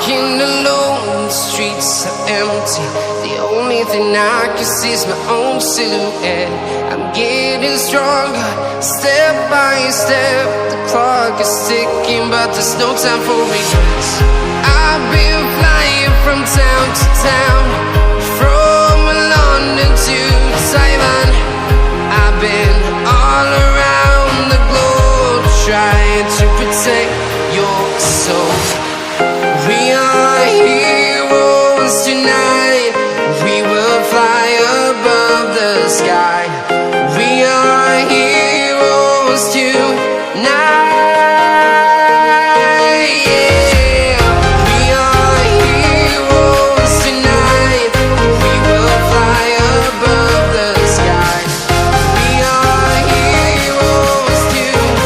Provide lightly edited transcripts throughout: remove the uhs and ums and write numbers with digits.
walking alone, the streets are empty. The only thing I can see is my own silhouette. I'm getting stronger, step by step. The clock is ticking, but there's no time for regrets. I've been flying from town to town, from London to Taiwan. I've been all around the globe, trying to protect your soul. We are heroes tonight. We will fly above the sky. We are heroes tonight. Yeah. We are heroes tonight. We will fly above the sky. We are heroes tonight.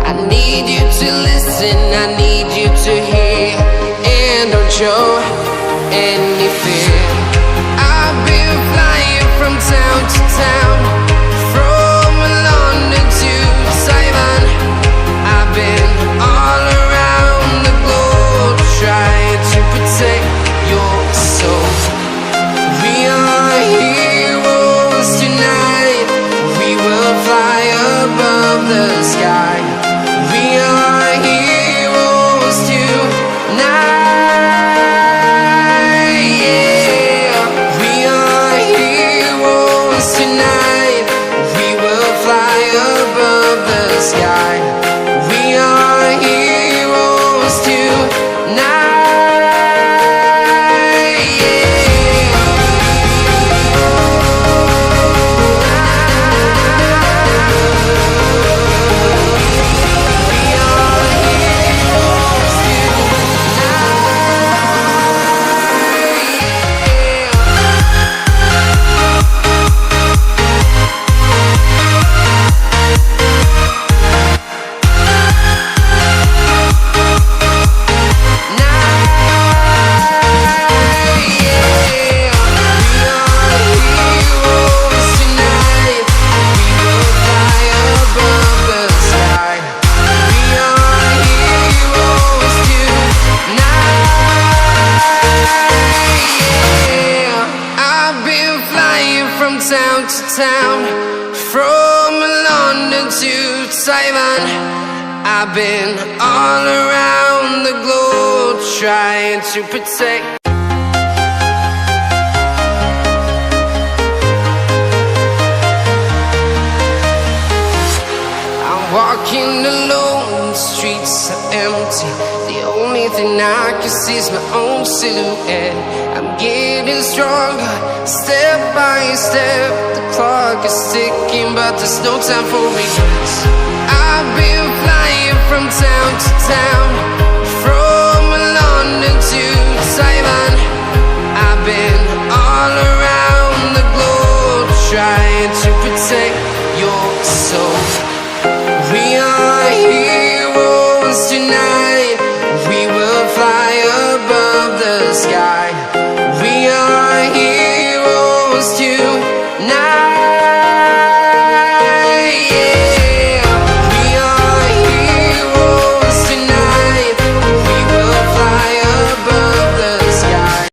I need you to listen, I need you to hear, and don't show any fear. I've been flying from town to town, from London to Taiwan. I've been all around the globe, trying to protect your soul. We are heroes tonight. We will fly above the sky. We are heroes tonight. Yeah. We are heroes tonight. We will fly above the sky. We are heroes tonight. Town to town, from London to Taiwan. I've been all around the globe, trying to protect. I'm walking alone, the streets are empty. The only thing I can see is my own silhouette. I'm getting stronger, step by step. The clock is ticking, but there's no time for regrets.